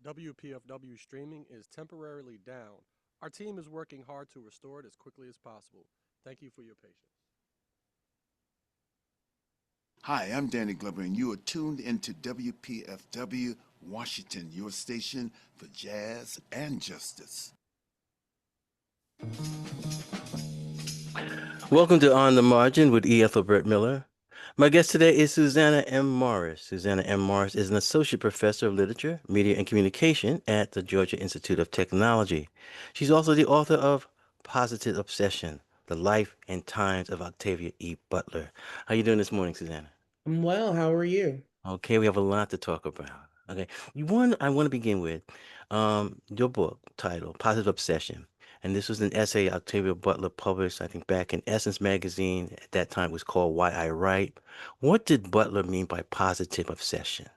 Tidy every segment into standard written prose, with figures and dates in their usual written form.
WPFW streaming is temporarily down. Our team is working hard to restore it as quickly as possible. Thank you for your patience. Hi, I'm Danny Glover, and you are tuned into WPFW Washington, your station for jazz and justice. Welcome to On the Margin with Ethelbert Miller. My guest today is Susana M. Morris. Susana M. Morris is an associate professor of literature, media, and communication at the Georgia Institute of Technology. She's also the author of Positive Obsession: The Life and Times of Octavia E. Butler. How you doing this morning, Susana? I'm well. How are you? Okay, we have a lot to talk about. Okay, one I want to begin with your book title, Positive Obsession. And this was an essay Octavia Butler published, I think, back in Essence magazine. At that time, it was called Why I Write. What did Butler mean by positive obsession?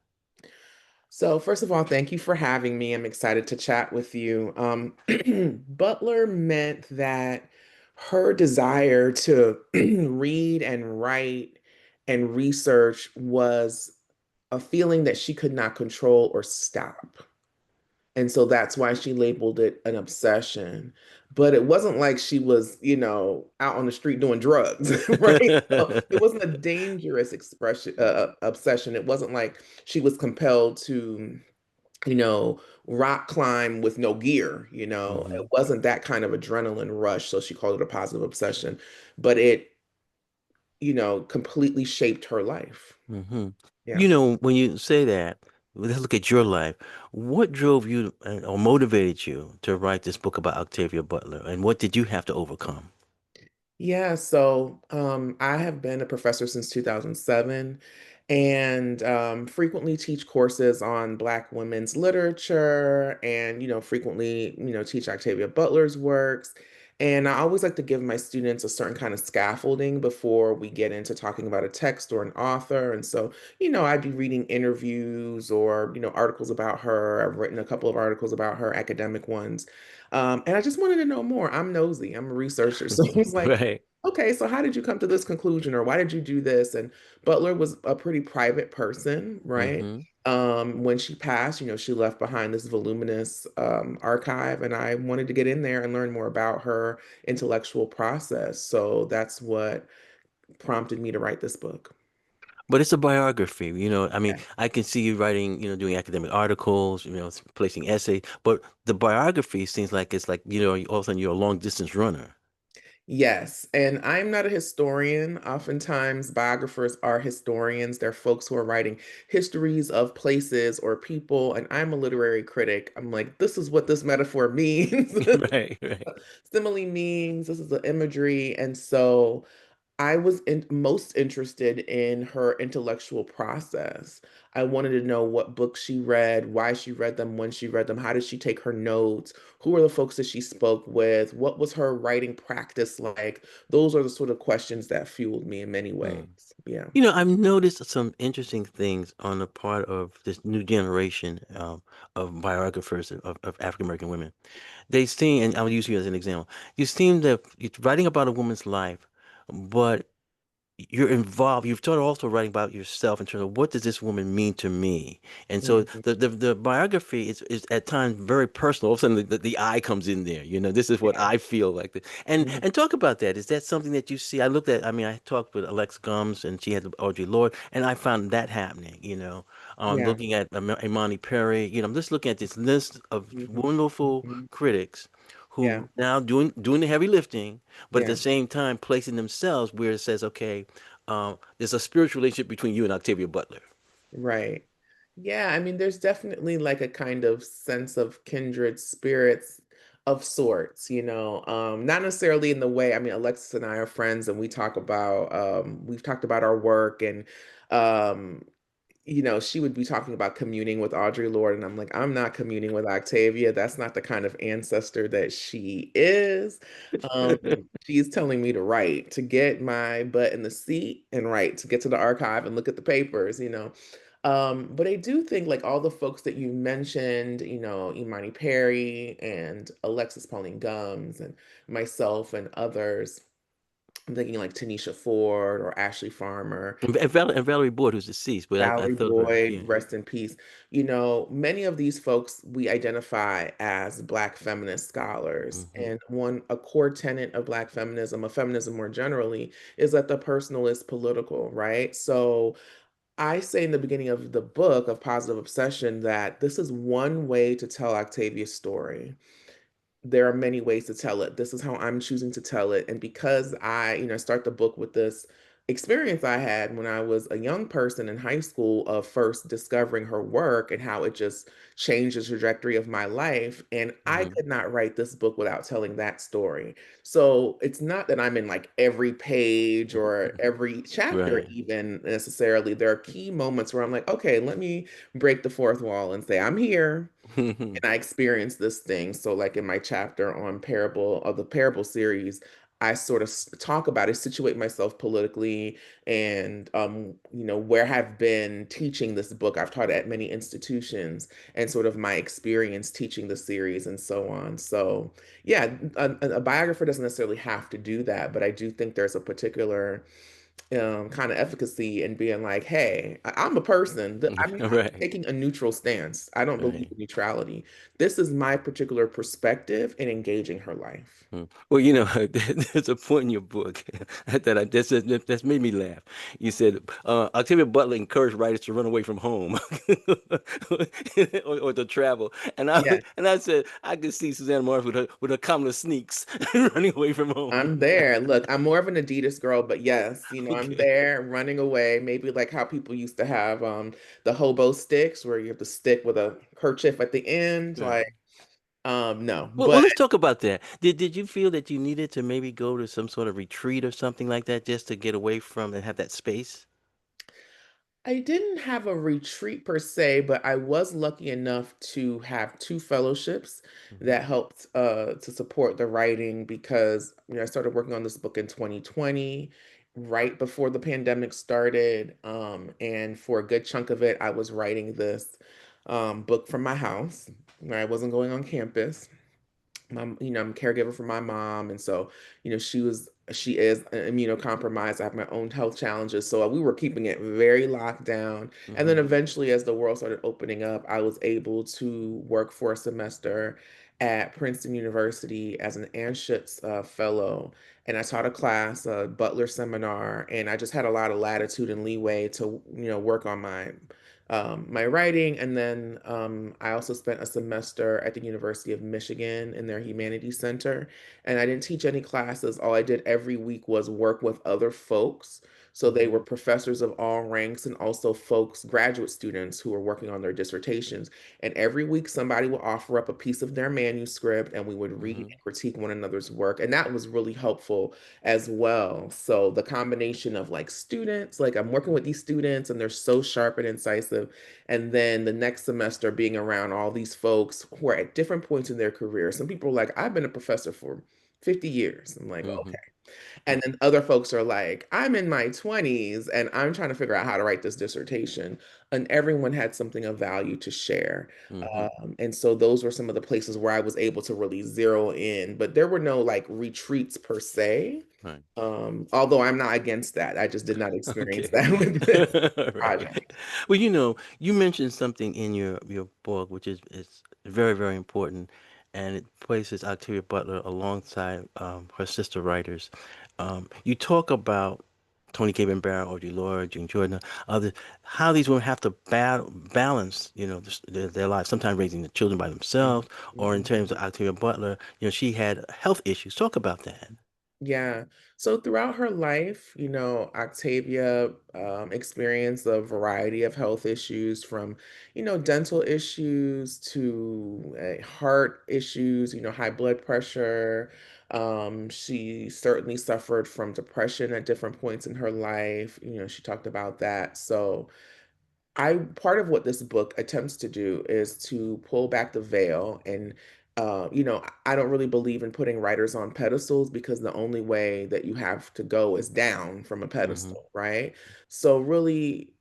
So, first of all, thank you for having me. I'm excited to chat with you. Butler meant that her desire to read and write and research was a feeling that she could not control or stop. And so that's why she labeled it an obsession. But it wasn't like she was, out on the street doing drugs, right? So it wasn't a dangerous obsession. It wasn't like she was compelled to, you know, rock climb with no gear, It Hmm. wasn't that kind of adrenaline rush. So she called it a positive obsession. But it, completely shaped her life. Hmm. Yeah. When you say that, let's look at your life. What drove you or motivated you to write this book about Octavia Butler, and what did you have to overcome? Yeah, so I have been a professor since 2007 and frequently teach courses on Black women's literature and, frequently, teach Octavia Butler's works. And I always like to give my students a certain kind of scaffolding before we get into talking about a text or an author. And so, I'd be reading interviews or, articles about her. I've written a couple of articles about her, academic ones. And I just wanted to know more. I'm nosy, I'm a researcher. So I was like, Right. okay, so how did you come to this conclusion or why did you do this? And Butler was a pretty private person, right? Hmm. When she passed, she left behind this voluminous archive, and I wanted to get in there and learn more about her intellectual process. So that's what prompted me to write this book. But it's a biography, I mean, Yeah. I can see you writing, doing academic articles, placing essays, but the biography seems like it's like, all of a sudden you're a long distance runner. Yes, and I'm not a historian. Oftentimes, biographers are historians. They're folks who are writing histories of places or people, and I'm a literary critic. I'm like, this is what this metaphor means. Right, right. Simile means this is the imagery. And so I was most interested in her intellectual process. I wanted to know what books she read, why she read them, when she read them, how did she take her notes, who are the folks that she spoke with, what was her writing practice like? Those are the sort of questions that fueled me in many ways. Mm. Yeah. I've noticed some interesting things on the part of this new generation of biographers of African American women. They seem, and I'll use you as an example, you seem that you're writing about a woman's life, but you're involved. You've started also writing about yourself in terms of what does this woman mean to me, and so Mhm. the biography is at times very personal. All of a sudden, the I comes in there. This is what Yeah. I feel like. Mhm. And talk about that. Is that something that you see? I looked at. I mean, I talked with Alex Gums, and she had Audre Lorde, and I found that happening. Yeah. Looking at Imani Perry. I'm just looking at this list of Mhm. wonderful Mhm. critics Yeah. who now doing the heavy lifting, but at Yeah. the same time placing themselves where it says, okay, there's a spiritual relationship between you and Octavia Butler. Right. Yeah, I mean, there's definitely like a kind of sense of kindred spirits of sorts, not necessarily in the way, I mean, Alexis and I are friends and we've talked about our work and, um, she would be talking about communing with Audre Lorde, and I'm like, I'm not communing with Octavia. That's not the kind of ancestor that she is. Um, she's telling me to write, to get my butt in the seat and write, to get to the archive and look at the papers. But I do think like all the folks that you mentioned, Imani Perry and Alexis Pauline Gums and myself and others, I'm thinking like Tanisha Ford or Ashley Farmer. And Valerie Boyd, who's deceased, but I Valerie thought of her. Boyd, Yeah. rest in peace. Many of these folks we identify as Black feminist scholars. Hmm. And a core tenet of Black feminism, of feminism more generally, is that the personal is political, right? So I say in the beginning of the book of Positive Obsession that this is one way to tell Octavia's story. There are many ways to tell it. This is how I'm choosing to tell it. And because start the book with this experience I had when I was a young person in high school of first discovering her work and how it just changed the trajectory of my life. And I Hmm. could not write this book without telling that story. So it's not that I'm in like every page or every chapter, Right. even necessarily. There are key moments where I'm like, okay, let me break the fourth wall and say, I'm here and I experienced this thing. So, like in my chapter on the parable series, I sort of talk about it, situate myself politically, and where I've been teaching this book. I've taught at many institutions, and sort of my experience teaching the series, and so on. So, yeah, a biographer doesn't necessarily have to do that, but I do think there's a particular kind of efficacy in being like, hey, I'm a person. I'm Right. taking a neutral stance. I don't believe Right. in neutrality. This is my particular perspective in engaging her life. Well, there's a point in your book that's made me laugh. You said Octavia Butler encouraged writers to run away from home or to travel, Yeah, and I said I could see Susanna Morris with her common sneaks running away from home. I'm there. Look, I'm more of an Adidas girl, but yes, I'm Okay, there running away. Maybe like how people used to have the hobo sticks where you have to stick with a kerchief at the end. right. Like, no. Well, But let's talk about that. Did you feel that you needed to maybe go to some sort of retreat or something like that just to get away from and have that space? I didn't have a retreat per se, but I was lucky enough to have two fellowships Hmm. that helped to support the writing because I started working on this book in 2020, right before the pandemic started. And for a good chunk of it, I was writing this book from my house where I wasn't going on campus. I'm a caregiver for my mom, and so she is immunocompromised. I have my own health challenges, so we were keeping it very locked down. And then Hmm. eventually, as the world started opening up, I was able to work for a semester at Princeton University as an Anschutz fellow, and I taught a class, a Butler seminar, and I just had a lot of latitude and leeway to work on my writing. And then I also spent a semester at the University of Michigan in their Humanities Center. And I didn't teach any classes. All I did every week was work with other folks. So they were Hmm. professors of all ranks and also folks, graduate students who were working on their dissertations. And every week somebody would offer up a piece of their manuscript and we would read Hmm. and critique one another's work. And that was really helpful as well. So the combination of like students, like I'm working with these students and they're so sharp and incisive. And then the next semester being around all these folks who are at different points in their career. Some people are like, I've been a professor for 50 years. I'm like, Hmm. okay. And then other folks are like, I'm in my 20s and I'm trying to figure out how to write this dissertation. And everyone had something of value to share. Hmm. And so those were some of the places where I was able to really zero in, but there were no like retreats per se. Right. Although I'm not against that. I just did not experience Okay. that with this Right. project. Well, you mentioned something in your book, which is very, very important, and it places Octavia Butler alongside her sister writers. You talk about Toni Cable Barrow, Audre Lorde, June Jordan, others, how these women have to balance, their lives, sometimes raising the children by themselves, or in terms of Mhm. Octavia Butler, she had health issues. Talk about that. Yeah. So throughout her life, Octavia experienced a variety of health issues from, dental issues to heart issues, high blood pressure. She certainly suffered from depression at different points in her life. She talked about that. So, part of what this book attempts to do is to pull back the veil and I don't really believe in putting writers on pedestals because the only way that you have to go is down from a Hmm. pedestal, right? So really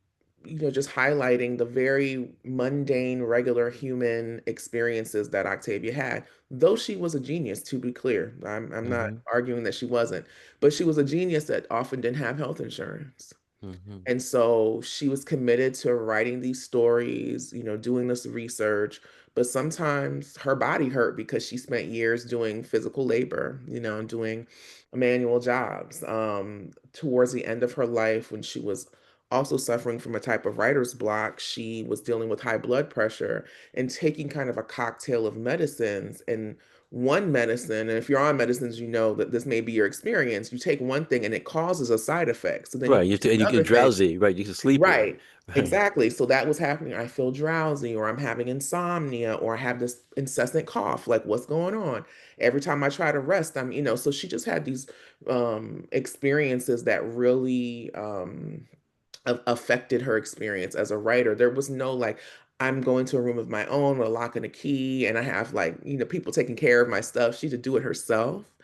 just highlighting the very mundane, regular human experiences that Octavia had. Though she was a genius, to be clear, I'm not Hmm. arguing that she wasn't, but she was a genius that often didn't have health insurance. Hmm. And so she was committed to writing these stories, doing this research. But sometimes her body hurt because she spent years doing physical labor, doing manual jobs. Towards the end of her life, when she was also suffering from a type of writer's block, she was dealing with high blood pressure and taking kind of a cocktail of medicines. And one medicine, and if you're on medicines, you know that this may be your experience. You take one thing and it causes a side effect. So then you Right. take You get another thing. drowsy. Right. You get sleepy. Right. Right. Exactly. So that was happening. I feel drowsy, or I'm having insomnia, or I have this incessant cough. Like, what's going on? Every time I try to rest, so she just had these experiences that really affected her experience as a writer. There was no like, I'm going to a room of my own with a lock and a key, and I have like, people taking care of my stuff. She had to do it herself.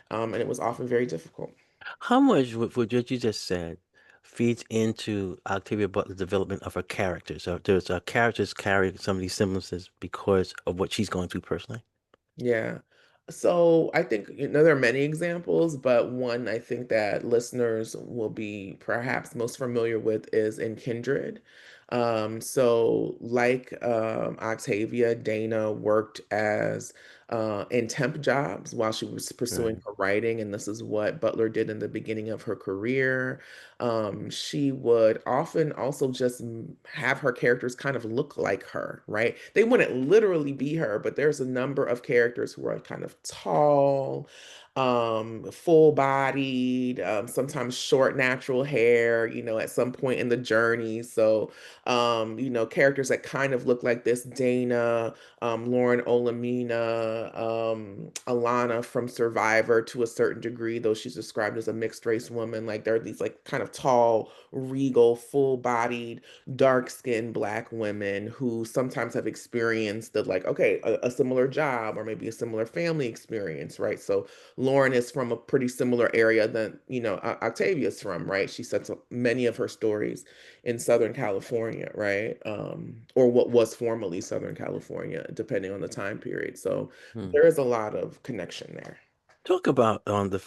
And it was often very difficult. How much would what you just said feeds into Octavia Butler's development of her character? So there's characters carrying some of these semblances because of what she's going through personally. Yeah. So I think, there are many examples, but one I think that listeners will be perhaps most familiar with is in Kindred. So like Octavia, Dana worked as in temp jobs while she was pursuing Right. her writing, and this is what Butler did in the beginning of her career. She would often also just have her characters kind of look like her, right? They wouldn't literally be her, but there's a number of characters who are kind of tall, full-bodied, sometimes short natural hair, at some point in the journey. So, characters that kind of look like this: Dana, Lauren Olamina, Alana from Survivor to a certain degree, though she's described as a mixed race woman. Like there are these like kind of tall, regal, full-bodied, dark-skinned Black women who sometimes have experienced the like, okay, a similar job or maybe a similar family experience, right? So Lauren is from a pretty similar area than, Octavia's from, right? She sets up many of her stories in Southern California, right? Or what was formerly Southern California, depending on the time period. So Hmm. there is a lot of connection there. Talk about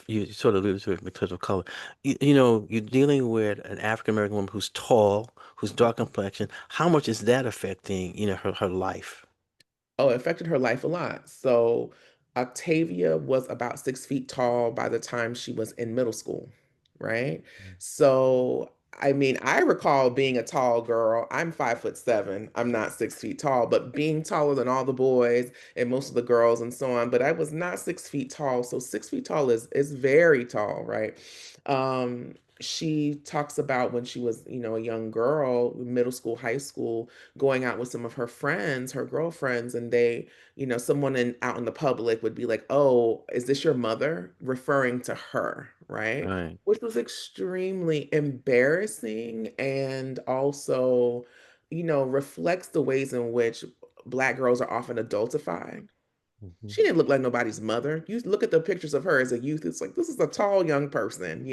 you sort of alluded to it because of color. You're dealing with an African American woman who's tall, who's dark complexion. How much is that affecting, her life? Oh, it affected her life a lot. So Octavia was about 6 feet tall by the time she was in middle school, right? So I mean, I recall being a tall girl. I'm 5'7". I'm not 6 feet tall, but being taller than all the boys and most of the girls and so on. But I was not 6 feet tall. So 6 feet tall is very tall, right? She talks about when she was, a young girl, middle school, high school, going out with some of her friends, her girlfriends, and they, someone out in the public would be like, "Oh, is this your mother?" referring to her, right? Right. Which was extremely embarrassing and also, reflects the ways in which Black girls are often adultified. Hmm. She didn't look like nobody's mother. You look at the pictures of her as a youth, it's like this is a tall young person,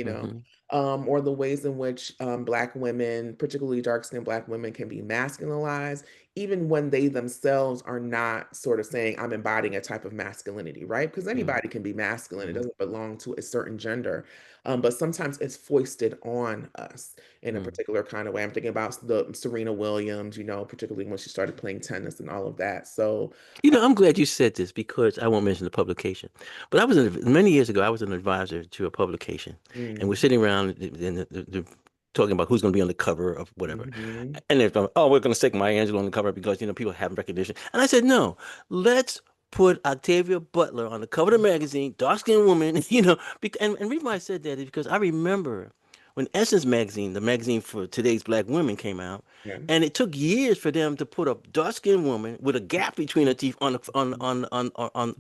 Hmm. or the ways in which Black women, particularly dark-skinned Black women, can be masculinized, even when they themselves are not sort of saying, I'm embodying a type of masculinity, right? Because anybody can be masculine, it doesn't belong to a certain gender. But sometimes it's foisted on us in a Hmm. particular kind of way. I'm thinking about the Serena Williams, particularly when she started playing tennis and all of that. So, I'm glad you said this because I won't mention the publication. But many years ago, I was an advisor to a publication, and we're mm, sitting around and talking about who's going to be on the cover of whatever. mhm. And they're going, oh, we're going to stick Maya Angelou on the cover because, people have recognition. And I said, no, let's put Octavia Butler on the cover of the magazine, dark-skinned woman, and the reason why I said that is because I remember when Essence magazine, the magazine for today's Black women, came out, Yeah. and it took years for them to put a dark-skinned woman with a gap between her teeth Mhm.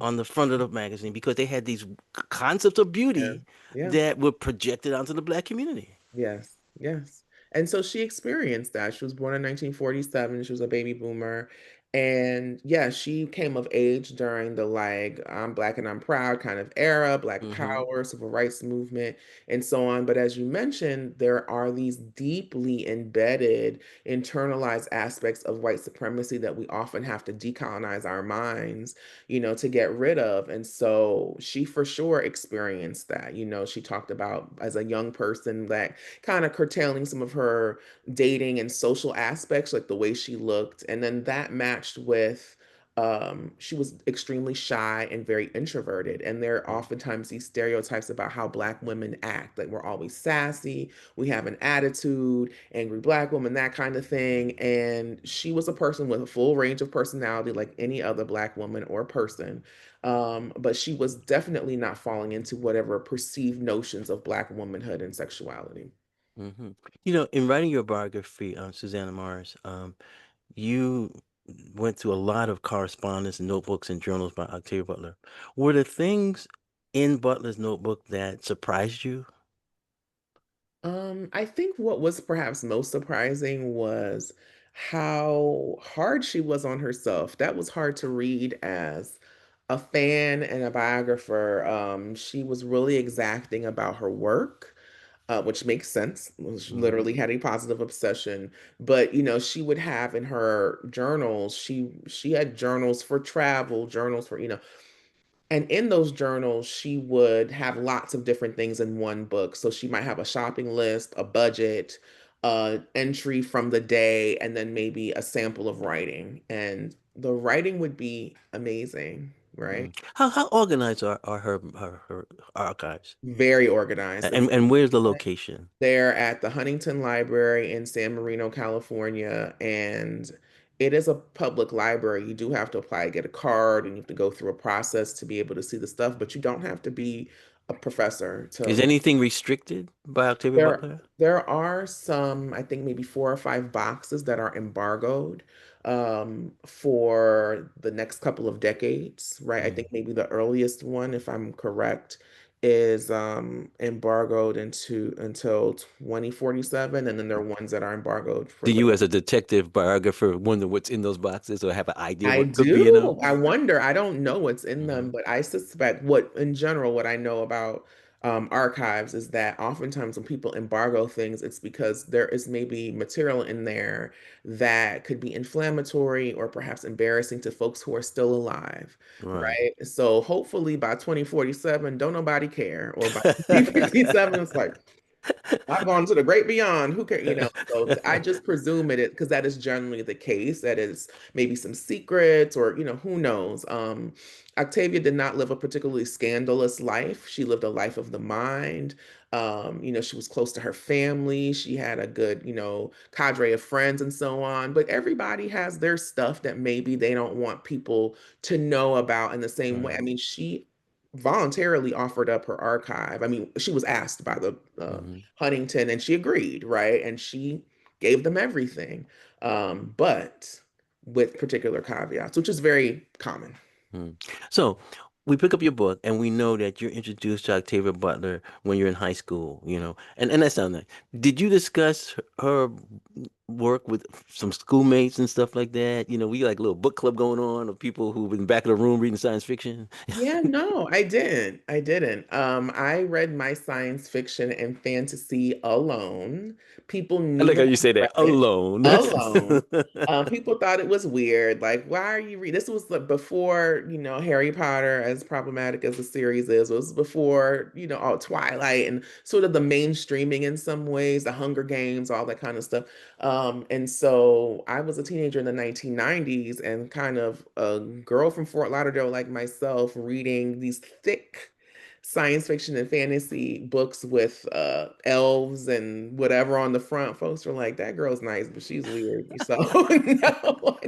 on the front of the magazine because they had these concepts of Yeah. beauty Yeah. that were projected onto the Black community. Yes. Yes. And so she experienced that. She was born in 1947. She was a baby boomer. And yeah, she came of age during the like I'm Black and I'm proud kind of era, Black Mm-hmm. Power, civil rights movement, and so on. But as you mentioned, there are these deeply embedded, internalized aspects of white supremacy that we often have to decolonize our minds, to get rid of. And so she for sure experienced that. She talked about as a young person that kind of curtailing some of her dating and social aspects, like the way she looked. And then that matched with she was extremely shy and very introverted. And there are oftentimes these stereotypes about how Black women act. Like we're always sassy, we have an attitude, angry Black woman, that kind of thing. And she was a person with a full range of personality, like any other Black woman or person. But she was definitely not falling into whatever perceived notions of Black womanhood and sexuality. Mm-hmm. In writing your biography on Susanna Mars, you went through a lot of correspondence, notebooks, and journals by Octavia Butler. Were there things in Butler's notebook that surprised you? I think what was perhaps most surprising was how hard she was on herself. That was hard to read as a fan and a biographer. She was really exacting about her work, which makes sense. She Mm-hmm. literally had a positive obsession. But she would have in her journals, she had journals for travel, journals for, and in those journals, she would have lots of different things in one book. So she might have a shopping list, a budget, entry from the day, and then maybe a sample of writing. And the writing would be amazing, right? Mm. How organized are her archives? Very organized. And where's the location? They're at the Huntington Library in San Marino, California, and it is a public library. You do have to apply, get a card, and you have to go through a process to be able to see the stuff, but you don't have to be a professor Is to. anything restricted by Octavia There Butler? there are some, I think maybe 4 or 5 boxes that are embargoed for the next couple of decades, right? I Mm. think maybe the earliest one, if I'm correct, is embargoed into until 2047, and then there are ones that are embargoed for Do the. you, as a detective biographer, wonder what's in those boxes or have an idea I what could be in them? do. I wonder. I don't know what's in them, Hmm. but I suspect what, in general, what I know about archives is that oftentimes when people embargo things, it's because there is maybe material in there that could be inflammatory or perhaps embarrassing to folks who are still alive, Right. right? So hopefully by 2047, don't nobody care. Or by 2057, it's like, I've gone to the great beyond. Who can, So I just presume it because that is generally the case. That is maybe some secrets, or who knows. Octavia did not live a particularly scandalous life. She lived a life of the mind. She was close to her family. She had a good, cadre of friends and so on. But everybody has their stuff that maybe they don't want people to know about in the same way. I Right. mean, she voluntarily offered up her archive. I mean, she was asked by the Hmm. Huntington, and she agreed, right? And she gave them everything, but with particular caveats, which is very common. Mm. So we pick up your book and we know that you're introduced to Octavia Butler when you're in high school, and that sounds nice. Did you discuss her work with some schoolmates and stuff like that? We like a little book club going on of people who in the back of the room reading science fiction. Yeah, no, I didn't. I didn't. I read my science fiction and fantasy alone. People I knew like how I you say read that it alone. alone. People thought it was weird. Like, why are you reading? This was like before, Harry Potter, as problematic as the series is, was before, all Twilight and sort of the mainstreaming in some ways, the Hunger Games, all that kind of stuff. And so I was a teenager in the 1990s, and kind of a girl from Fort Lauderdale like myself reading these thick science fiction and fantasy books with elves and whatever on the front. Folks were like, that girl's nice, but she's weird. So no,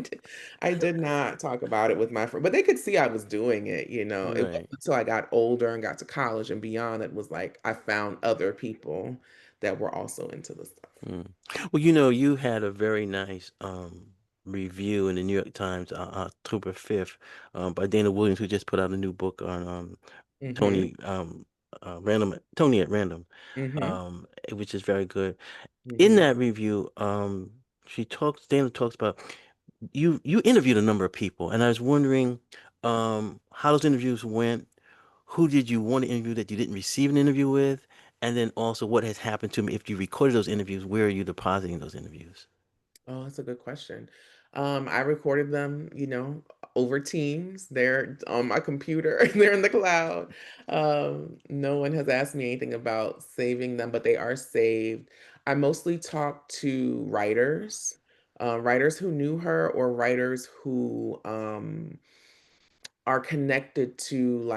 I did not talk about it with my friend, but they could see I was doing it. It wasn't Right. until I got older and got to college and beyond that was like I found other people that were also into the stuff. Mm. Well, you had a very nice review in the New York Times October 5th by Dana Williams, who just put out a new book on Hmm. Tony Tony at Random, Hmm. which is very good. In Hmm. that review, Dana talks about you interviewed a number of people, and I was wondering how those interviews went. Who did you want to interview that you didn't receive an interview with? And then also what has happened to me if you recorded those interviews, where are you depositing those interviews? Oh, that's a good question. I recorded them, over Teams. They're on my computer, they're in the cloud. No one has asked me anything about saving them, but they are saved. I mostly talk to writers, writers who knew her or writers who are connected to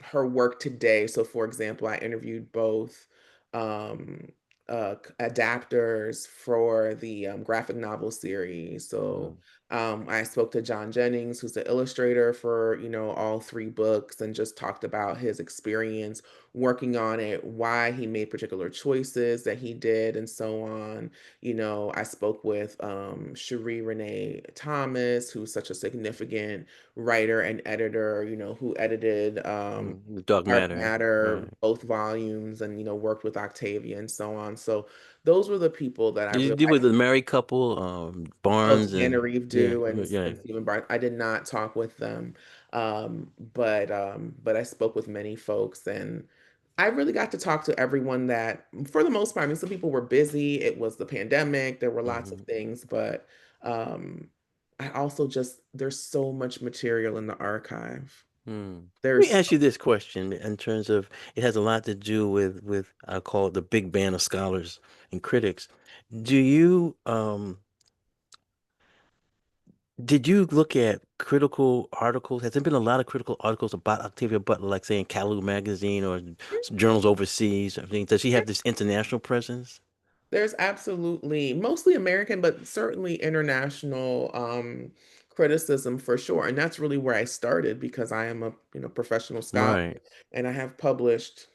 her work today. So, for example, I interviewed both um, adapters for the graphic novel series. So, Mm, I spoke to John Jennings, who's the illustrator for all three books, and just talked about his experience working on it, why he made particular choices that he did, and so on. I spoke with Cherie Renee Thomas, who's such a significant writer and editor, who edited the Dark Dark Matter, Matter, right? both volumes, and worked with Octavia and so on. So those were the people that I Did you really deal with the married couple, Barnes Anna and Reeve yeah, do yeah. and Stephen Barth. I did not talk with them. But I spoke with many folks, and I really got to talk to everyone that for the most part. I mean, some people were busy. It was the pandemic. There were lots of Hmm. things, but um I also just there's so much material in the archive. Hmm. Let me There's ask you this question in terms of it has a lot to do with I call it the big band of scholars and critics. Do you did you look at critical articles? Has there been a lot of critical articles about Octavia Butler, like say in Kalu magazine or some journals overseas? I mean, does she have this international presence? There's absolutely mostly American, but certainly international criticism for sure. And that's really where I started because I am a professional scholar, Right. and I have published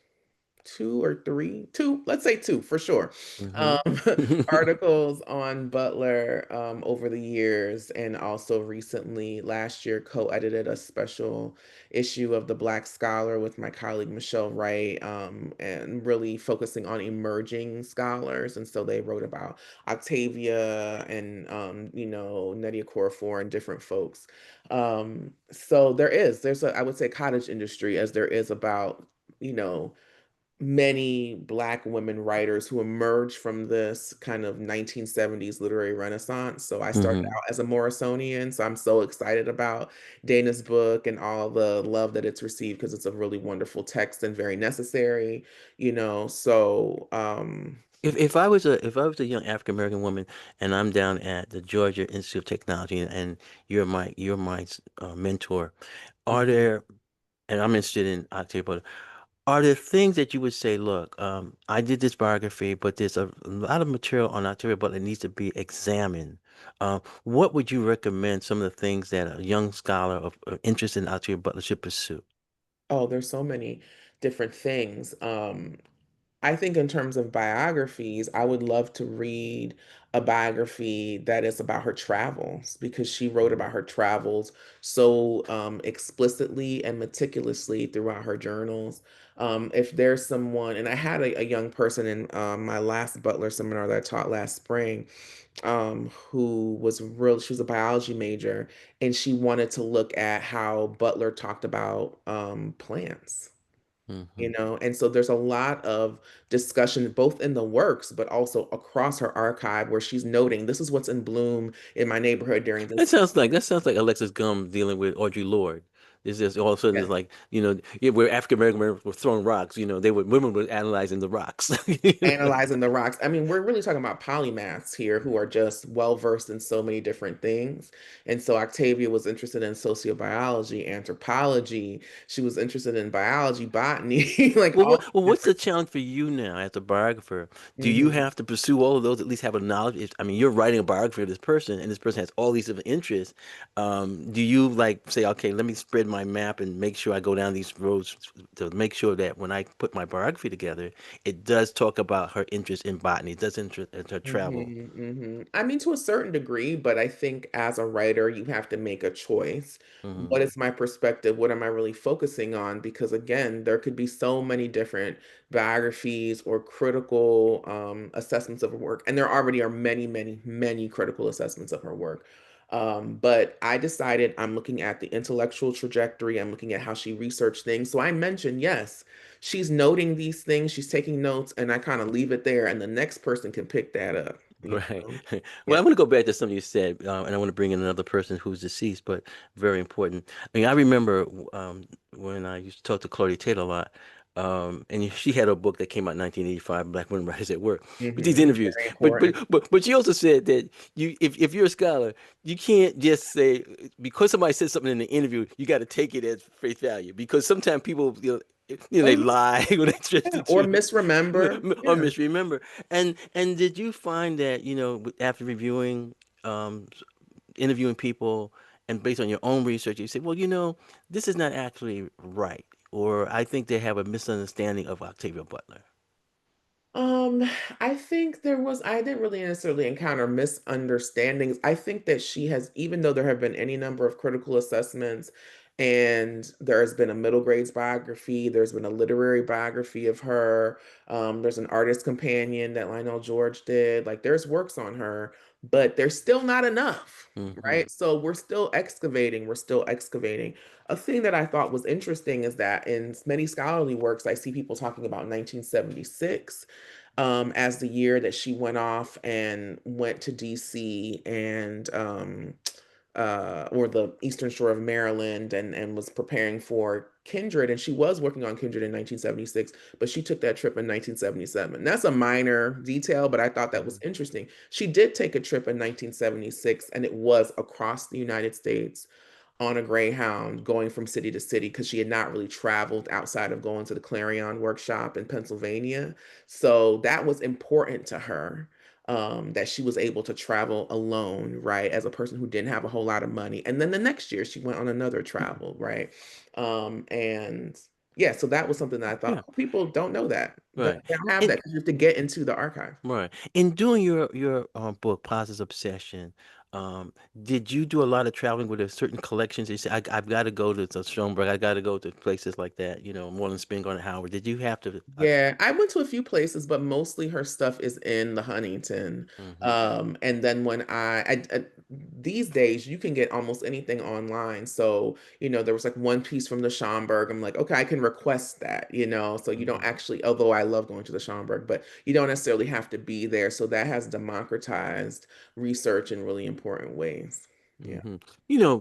two or three, two, let's say two for sure, Hmm. um, articles on Butler over the years. And also recently, last year, co-edited a special issue of the Black Scholar with my colleague Michelle Wright, and really focusing on emerging scholars. And so they wrote about Octavia and, Nnedi Okorafor and different folks. So there's a, I would say, cottage industry as there is about, you know, many Black women writers who emerged from this kind of 1970s literary renaissance. So I started Hmm. out as a Morrisonian. So I'm so excited about Dana's book and all the love that it's received because it's a really wonderful text and very necessary, If I was a young African American woman and I'm down at the Georgia Institute of Technology and you're my mentor, are Mhm. there and I'm interested in Octavia Butler. Are there things that you would say, look, I did this biography, but there's a lot of material on Octavia Butler that needs to be examined. What would you recommend some of the things that a young scholar of interest in Octavia Butler should pursue? Oh, there's so many different things. I think in terms of biographies, I would love to read a biography that is about her travels because she wrote about her travels so explicitly and meticulously throughout her journals. If there's someone, and I had a young person in my last Butler seminar that I taught last spring, who was real, she was a biology major, and she wanted to look at how Butler talked about plants. Hmm. And so there's a lot of discussion both in the works but also across her archive where she's noting this is what's in bloom in my neighborhood during this. That sounds like Alexis Gum dealing with Audre Lorde. It's just all of a sudden it's Yes. like, yeah, where African American women were throwing rocks, women were analyzing the rocks. Analyzing the rocks. I mean, we're really talking about polymaths here who are just well versed in so many different things. And so Octavia was interested in sociobiology, anthropology. She was interested in biology, botany, like all these What's the different. challenge for you now as a biographer? Do you Mhm. have to pursue all of those, at least have a knowledge? I mean, you're writing a biography of this person, and this person has all these different interests. Do you like say, okay, let me spread my my map and make sure I go down these roads to make sure that when I put my biography together, it does talk about her interest in botany, it does interest in her travel. I mean, to a certain degree, but I think as a writer, you have to make a choice. Hmm. What is my perspective? What am I really focusing on? Because again, there could be so many different biographies or critical assessments of her work, and there already are many, many, many critical assessments of her work. But I decided I'm looking at the intellectual trajectory. I'm looking at how she researched things. So I mentioned, yes, she's noting these things, she's taking notes, and I kind of leave it there, and the next person can pick that up, you Right. know? Well, Yeah. I'm going to go back to something you said, and I want to bring in another person who's deceased, but very important. I mean, I remember when I used to talk to Claudia Taylor a lot, and she had a book that came out in 1985, Black Women Writers at Work, with these interviews. Very But important. she also said that if you're a scholar, you can't just say because somebody said something in the interview, you got to take it as face value because sometimes people Oh, they yeah, lie or they yeah. Or substitute misremember. or Yeah. misremember. And did you find that, after reviewing, interviewing people, and based on your own research, you say, well, this is not actually right, or I think they have a misunderstanding of Octavia Butler. Um, I think I didn't really necessarily encounter misunderstandings. I think that she has, even though there have been any number of critical assessments, and there's been a middle grades biography, there's been a literary biography of her, there's an artist companion that Lionel George did. Like, there's works on her, but there's still not enough, Hmm. right? So we're still excavating, we're still excavating. A thing that I thought was interesting is that in many scholarly works, I see people talking about 1976 as the year that she went off and went to DC and or the Eastern Shore of Maryland and was preparing for Kindred. And she was working on Kindred in 1976, but she took that trip in 1977. That's a minor detail, but I thought that was interesting. She did take a trip in 1976, and it was across the United States on a Greyhound going from city to city because she had not really traveled outside of going to the Clarion workshop in Pennsylvania. So that was important to her, that she was able to travel alone, right? As a person who didn't have a whole lot of money. And then the next year she went on another travel, right? And yeah, so that was something that I thought, Yeah, oh, people don't know that. right. They don't have And that because you have to get into the archive. right. In doing your book, Positive Obsession, did you do a lot of traveling with a certain collections? You say, I've got to go to Schoenberg, I got to go to places like that, Moreland Spingarn and Howard. Did you have to? Yeah, I went to a few places, but mostly her stuff is in the Huntington. Hmm. And then when these days you can get almost anything online. So, there was like one piece from the Schomburg. I'm like, okay, I can request that, so you don't Hmm. actually, although I love going to the Schomburg, but you don't necessarily have to be there. So that has democratized research in really important ways. Yeah. Hmm.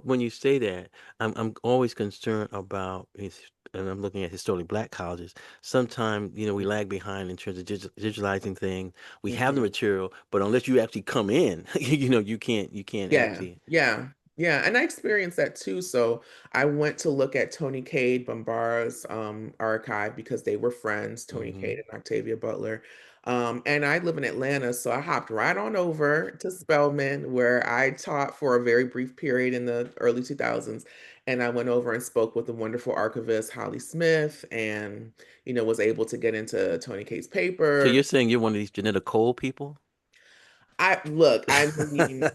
When you say that, I'm always concerned about and I'm looking at historically black colleges. Sometimes, we lag behind in terms of digitalizing things. We have the Mhm. material, but unless you actually come in, you can't Yeah, actually. yeah, yeah. And I experienced that too. So I went to look at Tony Cade Bambara's archive because they were friends, Tony Cade Hmm. and Octavia Butler. And I live in Atlanta, so I hopped right on over to Spelman, where I taught for a very brief period in the early 2000s. And I went over and spoke with the wonderful archivist Holly Smith, and was able to get into Tony Cade's So paper. you're saying you're one of these Janetta Cole people? I look, I mean,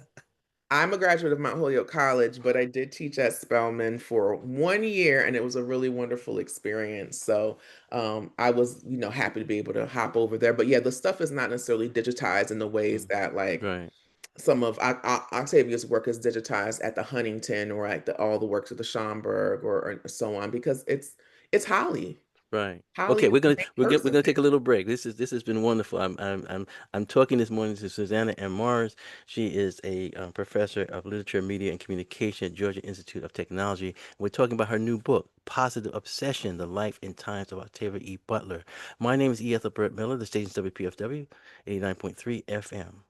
I'm a graduate of Mount Holyoke College, but I did teach at Spelman for 1 year, and it was a really wonderful experience. So I was, happy to be able to hop over there. But yeah, the stuff is not necessarily digitized in the ways Mm. that like Right, some of Octavia's work is digitized at the Huntington or at all the works of the Schomburg or so on because it's Holly. right. Holly Okay, is we're the gonna main we're person gonna take a there. little break. This has been wonderful. I'm talking this morning to Susanna M. Morris. She is a professor of literature, media, and communication at Georgia Institute of Technology. We're talking about her new book, Positive Obsession: The Life and Times of Octavia E. Butler. My name is Ethelbert Miller. The station's WPFW, 89.3 FM.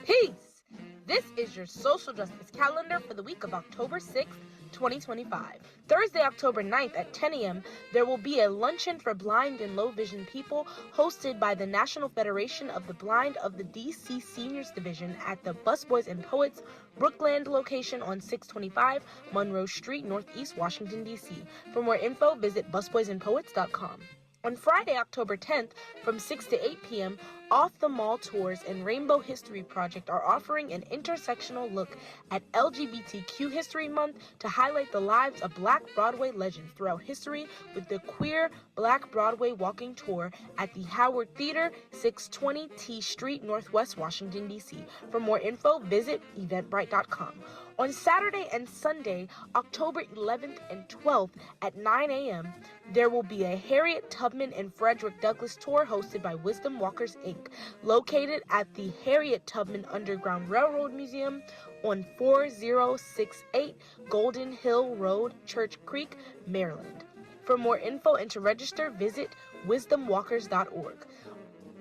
Peace! This is your social justice calendar for the week of October 6th, 2025. Thursday, October 9th at 10 a.m., there will be a luncheon for blind and low vision people hosted by the National Federation of the Blind of the DC Seniors Division at the Busboys and Poets Brookland location on 625 Monroe Street, Northeast Washington, D.C. For more info, visit busboysandpoets.com. On Friday, October 10th, from 6 to 8 p.m., Off the Mall Tours and Rainbow History Project are offering an intersectional look at LGBTQ History Month to highlight the lives of Black Broadway legends throughout history with the Queer Black Broadway Walking Tour at the Howard Theater, 620 T Street, Northwest Washington, D.C. For more info, visit eventbrite.com. On Saturday and Sunday, October 11th and 12th at 9 a.m., there will be a Harriet Tubman and Frederick Douglass tour hosted by Wisdom Walkers, Inc., located at the Harriet Tubman Underground Railroad Museum on 4068 Golden Hill Road, Church Creek, Maryland. For more info and to register, visit wisdomwalkers.org.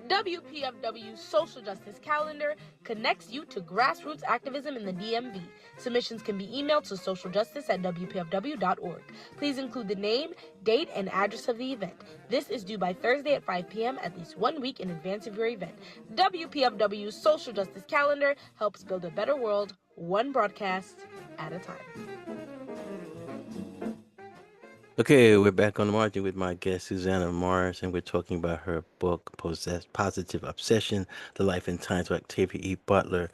WPFW's Social Justice Calendar connects you to grassroots activism in the DMV. Submissions can be emailed to socialjustice@wpfw.org. Please include the name, date, and address of the event. This is due by Thursday at 5 p.m. at least 1 week in advance of your event. WPFW's Social Justice Calendar helps build a better world, one broadcast at a time. Okay, we're back on the margin with my guest, Susana Morris, and we're talking about her book, Positive Obsession, The Life and Times of Octavia E. Butler.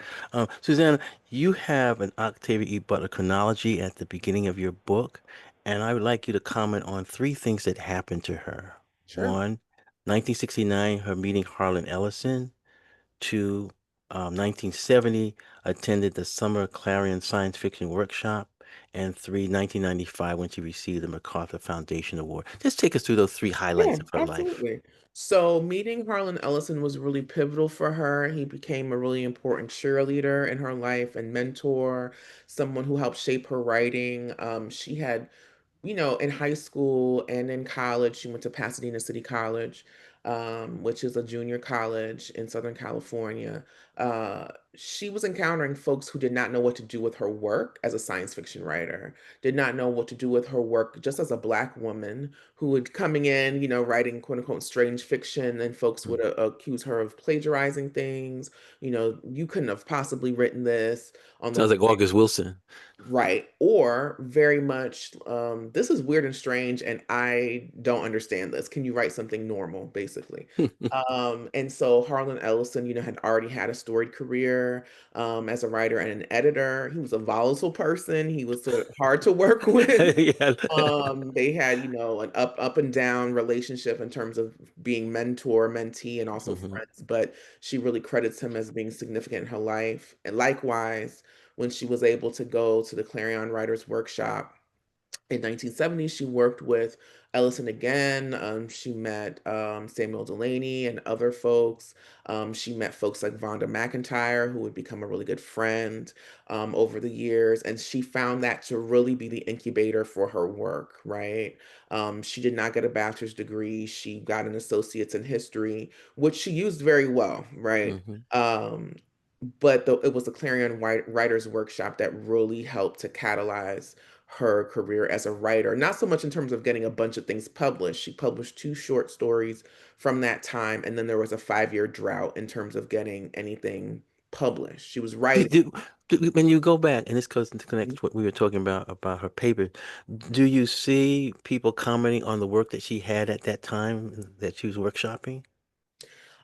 Susana, you have an Octavia E. Butler chronology at the beginning of your book, and I would like you to comment on three things that happened to her. Sure. 1, 1969, her meeting Harlan Ellison. 2, 1970, attended the Summer Clarion Science Fiction Workshop. And 3, 1995, when she received the MacArthur Foundation Award. Just take us through those three highlights Yeah, of her life. absolutely. So meeting Harlan Ellison was really pivotal for her. He became a really important cheerleader in her life and mentor, someone who helped shape her writing. She had in high school and in college, she went to Pasadena City College, which is a junior college in Southern California. She was encountering folks who did not know what to do with her work as a science fiction writer, did not know what to do with her work just as a Black woman who would coming in, writing quote unquote strange fiction, and folks would accuse her of plagiarizing things. You couldn't have possibly written this on the Sounds like August Wilson. right. Or very much, this is weird and strange, and I don't understand this. Can you write something normal, basically? And so Harlan Ellison, had already had a storied career as a writer and an editor. He was a volatile person. He was sort of hard to work with. Yeah. They had, an up and down relationship in terms of being mentor, mentee, and also Mhm. friends. But she really credits him as being significant in her life. And likewise, when she was able to go to the Clarion Writers Workshop in 1970, she worked with Ellison again. She met Samuel Delaney and other folks. She met folks like Vonda McIntyre, who would become a really good friend over the years. And she found that to really be the incubator for her work, right? She did not get a bachelor's degree. She got an associate's in history, which she used very well, right? Mhm. But it was the Clarion Writers Workshop that really helped to catalyze her career as a writer, not so much in terms of getting a bunch of things published. She published 2 short stories from that time, and then there was a 5-year drought in terms of getting anything published. She was writing. When you go back, and this goes into connect to what we were talking about her paper, do you see people commenting on the work that she had at that time that she was workshopping?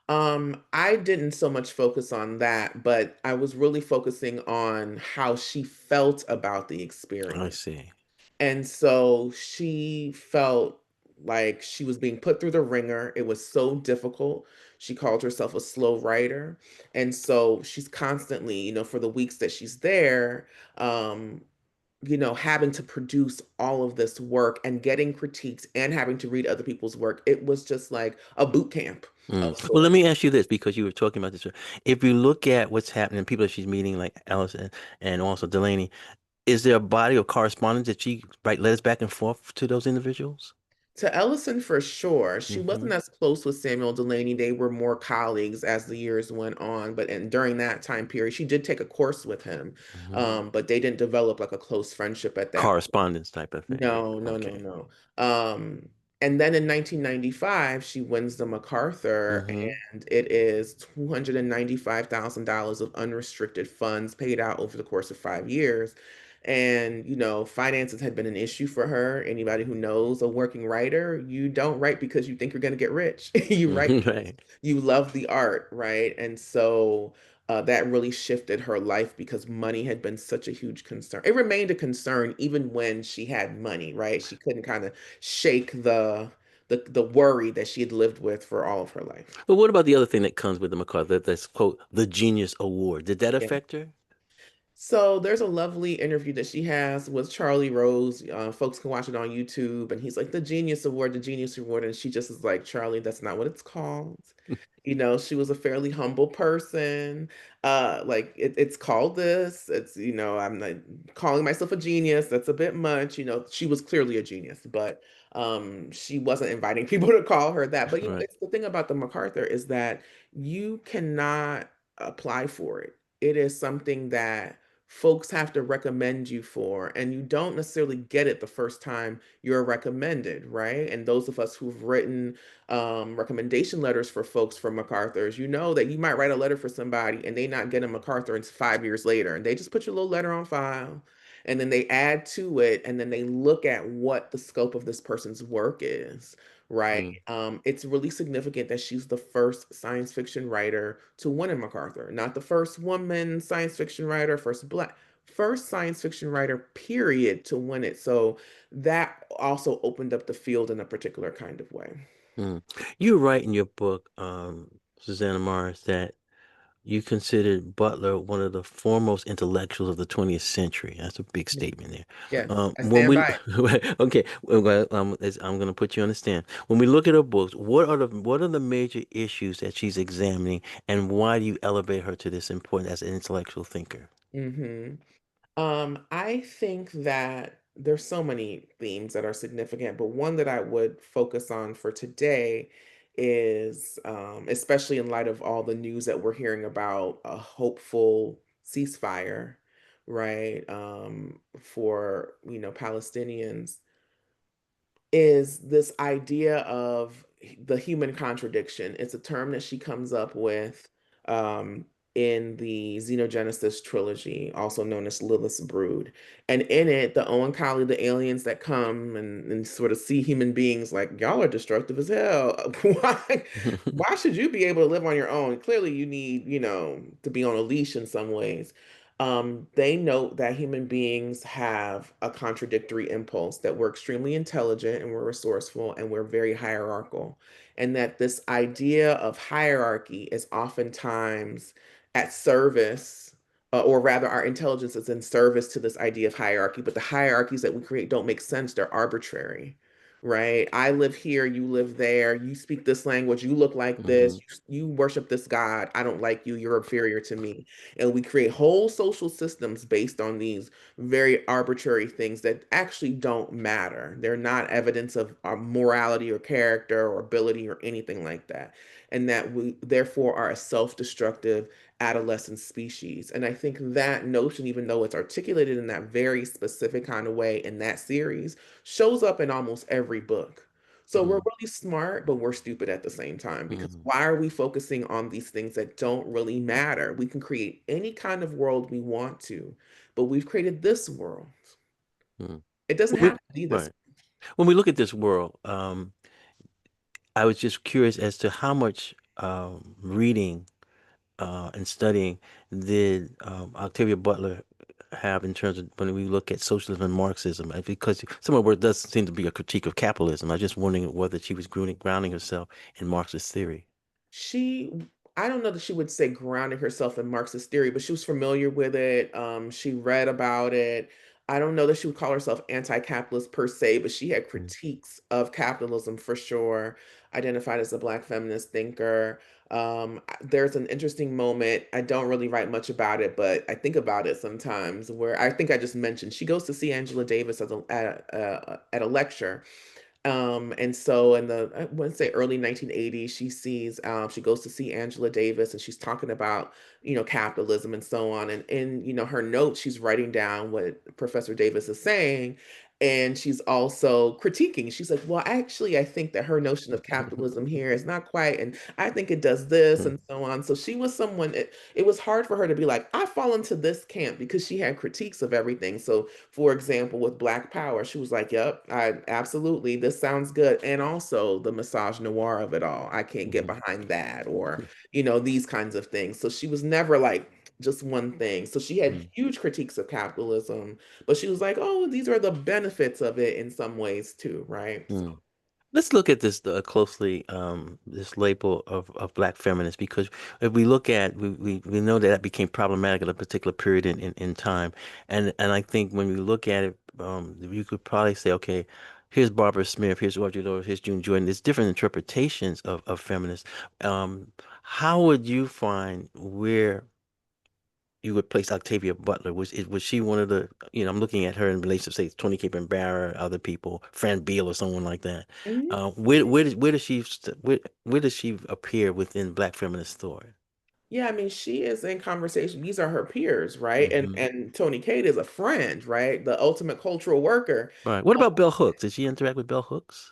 I didn't so much focus on that, but I was really focusing on how she felt about the I experience. see. And so she felt like she was being put through the ringer. It was so difficult. She called herself a slow writer. And so she's constantly, for the weeks that she's there, having to produce all of this work and getting critiques and having to read other people's work. It was just like a boot camp of Well, let sorts. me ask you this, because you were talking about this. If you look at what's happening, people that she's meeting, like Allison and also Delaney, is there a body of correspondence that she write letters back and forth to those individuals? To Ellison for sure. She Mm-hmm. wasn't as close with Samuel Delaney. They were more colleagues as the years went on. But and during that time period, she did take a course with him. Mm-hmm. But they didn't develop like a close friendship at that. Correspondence type of thing. No, no, no, Okay. no. And then in 1995, she wins the MacArthur, Mm-hmm. and it is $295,000 of unrestricted funds paid out over the course of 5 years. And, finances had been an issue for her. Anybody who knows a working writer, you don't write because you think you're going to get rich. You write because Right. you love the art, right? And so that really shifted her life because money had been such a huge concern. It remained a concern even when she had money, right? She couldn't kind of shake the worry that she had lived with for all of her life. But what about the other thing that comes with the MacArthur? That's quote the Genius Award. Did that Yeah. affect her? So there's a lovely interview that she has with Charlie Rose. Folks can watch it on YouTube, and he's like, "The Genius Award, the Genius Award," and she just is like, "Charlie, that's not what it's called." She was a fairly humble person. Like it's called this. I'm not calling myself a genius. That's a bit much. She was clearly a genius, but she wasn't inviting people to call her that. But Right. it's the thing about the MacArthur is that you cannot apply for it. It is something that folks have to recommend you for, and you don't necessarily get it the first time you're recommended, right? And those of us who've written recommendation letters for folks from MacArthur's, you know that you might write a letter for somebody and they not get a MacArthur until 5 years later, and they just put your little letter on file, and then they add to it, and then they look at what the scope of this person's work is. Right. Mm. It's really significant that she's the first science fiction writer to win a MacArthur, not the first woman science fiction writer, first science fiction writer, period, to win it. So that also opened up the field in a particular kind of way. Mm. You write in your book, Susanna Mars, that you considered Butler one of the foremost intellectuals of the 20th century. That's a big Yeah. statement there. Yes, I When stand we, by it. okay, well, I'm going to put you on the stand. When we look at her books, what are the major issues that she's examining, and why do you elevate her to this importance as an intellectual thinker? hmm I think that there's so many themes that are significant, but one that I would focus on for today is, especially in light of all the news that we're hearing about a hopeful ceasefire, right, for Palestinians, is this idea of the human contradiction. It's a term that she comes up with um, in the Xenogenesis trilogy, also known as Lilith's Brood. And in it, the Oankali, the aliens that come and sort of see human beings like, y'all are destructive as hell. Why should you be able to live on your own? Clearly, you need, to be on a leash in some ways. They note that human beings have a contradictory impulse, that we're extremely intelligent and we're resourceful and we're very hierarchical. And that this idea of hierarchy is oftentimes at service, or rather, our intelligence is in service to this idea of hierarchy, but the hierarchies that we create don't make sense. They're arbitrary. Right? I live here, you live there, you speak this language, you look like this, Hmm. you worship this God, I don't like you, you're inferior to me, and we create whole social systems based on these very arbitrary things that actually don't matter. They're not evidence of our morality or character or ability or anything like that. And that we therefore are a self-destructive adolescent species. And I think that notion, even though it's articulated in that very specific kind of way in that series, shows up in almost every book. So we're Hmm. really smart, but we're stupid at the same time, because Hmm. why are we focusing on these things that don't really matter? We can create any kind of world we want to, but we've created this world. Hmm. It doesn't When have we, to be this. right. When we look at this world, I was just curious as to how much reading and studying did Octavia Butler have in terms of when we look at socialism and Marxism? Because some of her work does seem to be a critique of capitalism. I was just wondering whether she was grounding herself in Marxist theory. She, I don't know that she would say grounding herself in Marxist theory, but she was familiar with it. She read about it. I don't know that she would call herself anti-capitalist per se, but she had Mm. critiques of capitalism for sure. Identified as a Black feminist thinker. There's an interesting moment. I don't really write much about it, but I think about it sometimes. Where I think I just mentioned she goes to see Angela Davis at a lecture, And so in the, I want to say early 1980s, she goes to see Angela Davis and she's talking about, capitalism and so on. And in, her notes, she's writing down what Professor Davis is saying. And she's also critiquing. She's like, well, actually, I think that her notion of capitalism here is not quite, and I think it does this and so on. So she was someone, it was hard for her to be like, I fall into this camp because she had critiques of everything. So for example, with Black Power, she was like, "Yep, I absolutely. This sounds good." And also the massage noir of it all. I can't get Mhm. behind that, or these kinds of things. So she was never like just one thing. So she had Mhm. huge critiques of capitalism, but she was like, "Oh, these are the benefits of it in some ways too, right?" So, Mhm. Let's look at this closely, this label of black feminists, because if we look at, we know that that became problematic at a particular period in time. And I think when we look at it, you could probably say, okay, here's Barbara Smith, here's Audre Lorde, here's June Jordan. There's different interpretations of feminists. How would you find where you would place Octavia Butler? Was she one of the, I'm looking at her in relation to, say, Tony Cape Barra, other people, Fran Beal or someone like that. mhm. Where does she appear within Black feminist thought? Yeah, I mean, she is in conversation. These are her peers, right? And Hmm. and Tony Cade is a friend, right? The ultimate cultural worker. Right. What about Bell Hooks? Did she interact with Bell Hooks?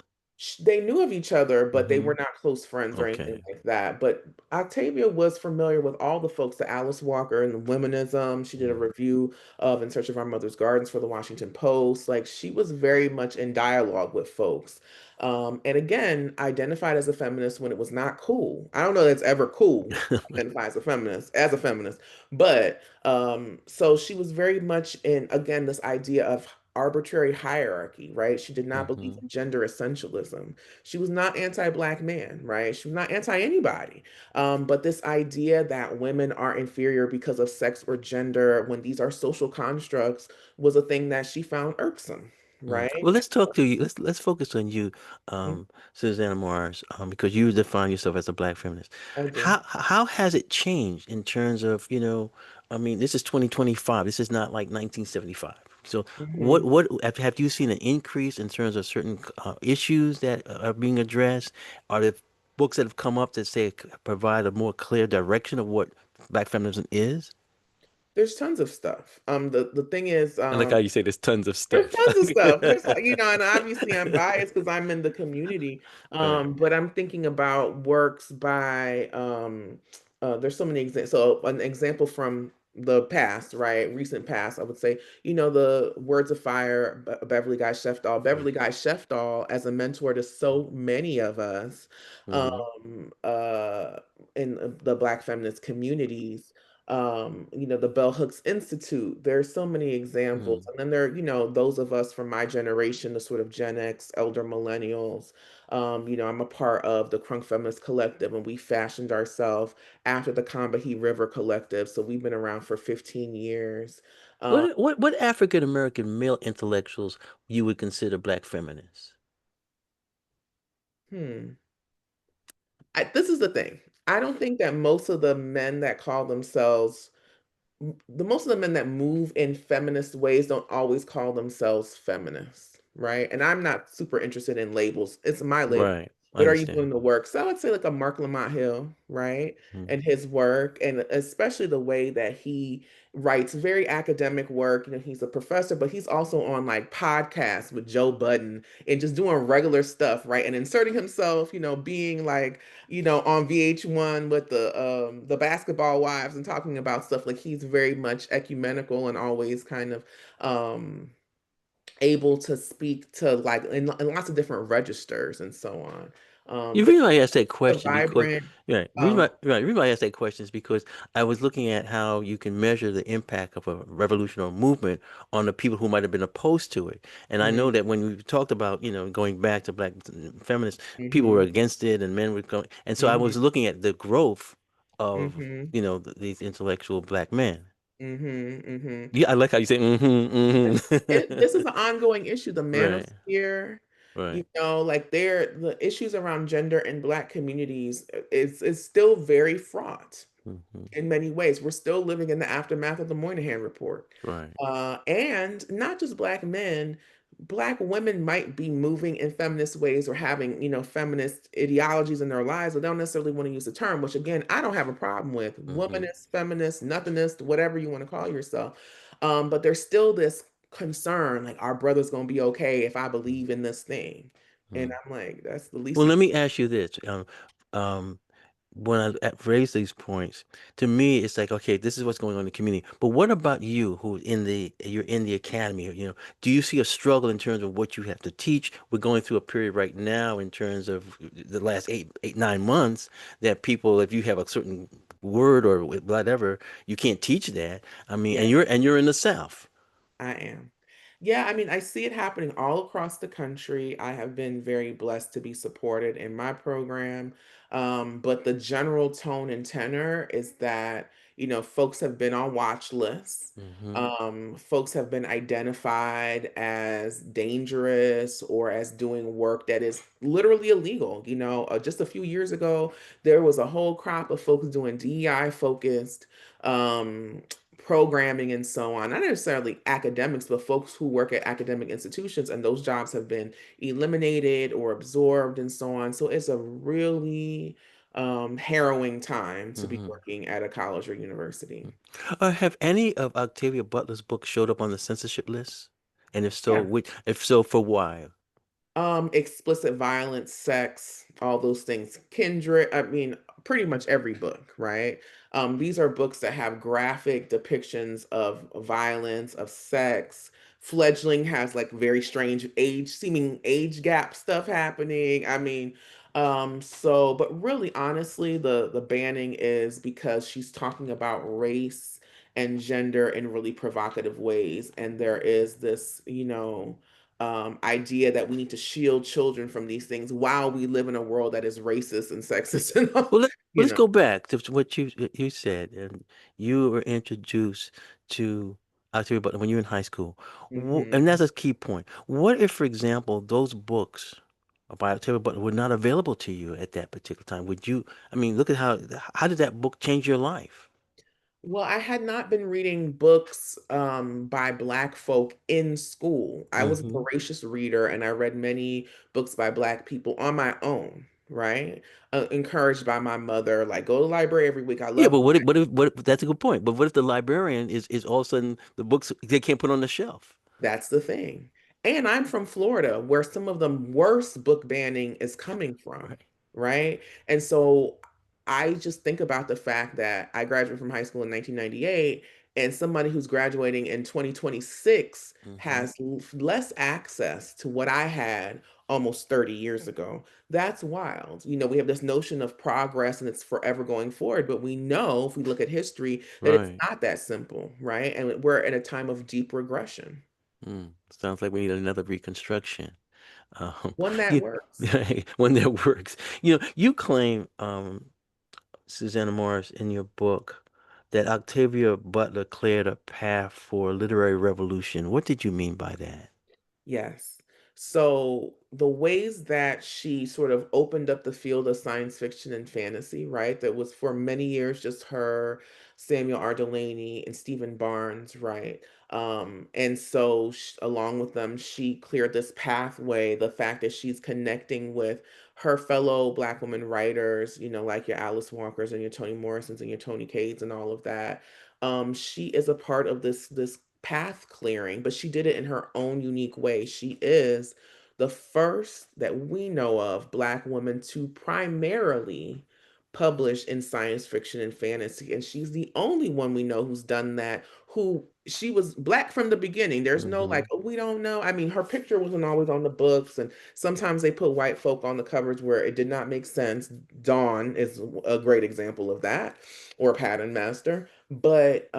They knew of each other, but they Hmm. were not close friends or anything Okay. like that. But Octavia was familiar with all the folks, the Alice Walker and the Womenism. She did a Mm. review of In Search of Our Mother's Gardens for the Washington Post. Like she was very much in dialogue with folks. And again, identified as a feminist when it was not cool. I don't know that's ever cool to identify as a feminist, but so she was very much in, again, this idea of arbitrary hierarchy, right? She did not believe Hmm. in gender essentialism. She was not anti-black man, right? She was not anti anybody. But this idea that women are inferior because of sex or gender, when these are social constructs, was a thing that she found irksome, Mm. right? Well, let's talk to you. Let's focus on you, Susanna Mars, because you define yourself as a black feminist. I do. How has it changed in terms of, I mean, this is 2025. This is not like 1975. So Mhm. what have you seen an increase in terms of certain issues that are being addressed? Are there books that have come up that say provide a more clear direction of what black feminism is? There's tons of stuff. The thing is, I like how you say there's tons of there's stuff. tons of stuff. There's, and obviously I'm biased because I'm in the community. Right. But I'm thinking about works by there's so many examples. So an example from the past, right? Recent past, I would say, the Words of Fire, Beverly Guy Sheftall. Beverly Guy Sheftall as a mentor to so many of us Mm-hmm. um uh in the Black feminist communities, the Bell Hooks Institute. There's so many examples. And then there are, those of us from my generation, the sort of Gen X, elder millennials. I'm a part of the Crunk Feminist Collective, and we fashioned ourselves after the Combahee River Collective. So we've been around for 15 years. Um, What African American male intellectuals you would consider black feminists? hmm. This is the thing. I don't think that most of the men that call themselves the most of the men that move in feminist ways don't always call themselves feminists, right? And I'm not super interested in labels. It's my label. Right. I But are you understand. doing the work? So I would say like a Mark Lamont Hill, right? Mm. And his work, and especially the way that he writes very academic work. He's a professor, but he's also on like podcasts with Joe Budden and just doing regular stuff, right? And inserting himself, being like, on VH1 with the basketball wives and talking about stuff. Like he's very much ecumenical and always kind of um able to speak to like in lots of different registers and so on. The But reason I asked that a question because, vibrant right, um the reason why I asked that question is because I was looking at how you can measure the impact of a revolution or movement on the people who might have been opposed to it. And I know mhm, that when we talked about, going back to black feminists, people were mhm, against it and men were going. And so I mhm, was looking at the growth of, mhm, these intellectual black men. mhm, mhm. Yeah, I like how you say, mm-hmm, This is mm-hmm. an ongoing issue, the Right, manosphere, right. like the issues around gender in Black communities is still very fraught Hmm. in many ways. We're still living in the aftermath of the Moynihan Report. Right. And not just Black men, Black women might be moving in feminist ways or having, feminist ideologies in their lives, but they don't necessarily want to use the term, which again, I don't have a problem with. Mm-hmm. Womanist, feminist, nothingist, whatever you want to call yourself. But there's still this concern, like our brother's gonna be okay if I believe in this thing. And Mm. I'm like, that's the least Well, you let me ask you this. Um, when raise these points, to me, it's like, okay, this is what's going on in the community. But what about you, you're in the academy? Do you see a struggle in terms of what you have to teach? We're going through a period right now in terms of the last 9 months that people, if you have a certain word or whatever, you can't teach that. I mean, yeah. and you're in the South. I am. Yeah, I mean, I see it happening all across the country. I have been very blessed to be supported in my program. But the general tone and tenor is that, folks have been on watch lists. Mm-hmm. Folks have been identified as dangerous or as doing work that is literally illegal. Just a few years ago, there was a whole crop of folks doing DEI focused um programming and so on, not necessarily academics, but folks who work at academic institutions, and those jobs have been eliminated or absorbed and so on. So it's a really harrowing time to be Mm-hmm. working at a college or university. Have any of Octavia Butler's books showed up on the censorship list? And if so, Yeah. which, if so, for why? Explicit violence, sex, all those things. Kindred, I mean, pretty much every book, right? These are books that have graphic depictions of violence, of sex. Fledgling has like very strange seeming age gap stuff happening. I mean, but really honestly, the banning is because she's talking about race and gender in really provocative ways. And there is this, idea that we need to shield children from these things while we live in a world that is racist and sexist and all, Well, you let's know. go back to what you said, and you were introduced to Octavia Butler when you were in high school, and Mhm. that's a key point. What if, for example, those books by Octavia Butler were not available to you at that particular time? Would you? I mean, look at how did that book change your life? Well, I had not been reading books by Black folk in school. I was a Hmm. voracious reader and I read many books by Black people on my own, right? Encouraged by my mother, like go to the library every week. I Yeah, love but that's a good point. But what if the librarian is all of a sudden the books they can't put on the shelf? That's the thing. And I'm from Florida, where some of the worst book banning is coming from, Right. right? And so I just think about the fact that I graduated from high school in 1998, and somebody who's graduating in 2026 Hmm. has less access to what I had almost 30 years ago. That's wild. We have this notion of progress and it's forever going forward, but we know if we look at history that it's Right. not that simple, right? And we're in a time of deep regression. Sounds like we need another reconstruction. One that You, works. one that works. You claim, Susanna Morris, in your book, that Octavia Butler cleared a path for literary revolution. What did you mean by that? Yes. So the ways that she sort of opened up the field of science fiction and fantasy, right? That was for many years just her, Samuel R. Delaney, and Stephen Barnes, right? And so along with them, she cleared this pathway. The fact that she's connecting with her fellow Black women writers, like your Alice Walkers and your Toni Morrisons and your Toni Cades and all of that. She is a part of this path clearing, but she did it in her own unique way. She is the first that we know of Black woman to primarily publish in science fiction and fantasy. And she's the only one we know who's done that, who she was Black from the beginning. There's no like, Hmm. oh, we don't know. I mean, her picture wasn't always on the books, and sometimes they put white folk on the covers where it did not make sense. Dawn is a great example of that, or Pattern Master. But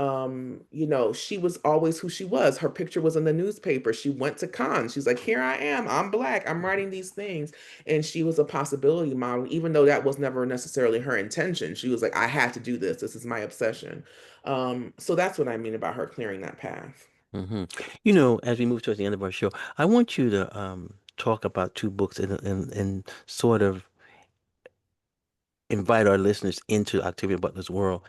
she was always who she was. Her picture was in the newspaper. She went to cons. She's like, here I am. I'm Black. I'm writing these things. And she was a possibility model, even though that was never necessarily her intention. She was like, I had to do this. This is my obsession. So that's what I mean about her clearing that path. Hmm. As we move towards the end of our show, I want you to talk about two books and sort of invite our listeners into Octavia Butler's world.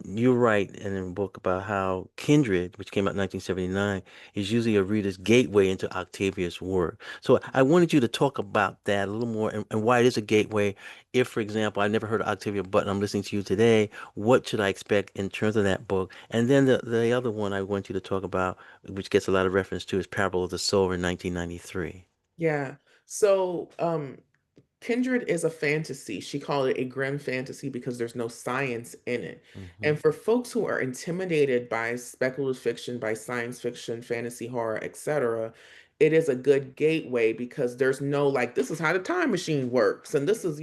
You write in a book about how Kindred, which came out in 1979, is usually a reader's gateway into Octavia's work. So I wanted you to talk about that a little more and why it is a gateway. If, for example, I never heard of Octavia Butler, I'm listening to you today, what should I expect in terms of that book? And then the other one I want you to talk about, which gets a lot of reference to, is Parable of the Sower in 1993. Yeah. So, Kindred is a fantasy. She called it a grim fantasy because there's no science in it. Hmm. And for folks who are intimidated by speculative fiction, by science fiction, fantasy, horror, etc., it is a good gateway because there's no like, this is how the time machine works. And this is,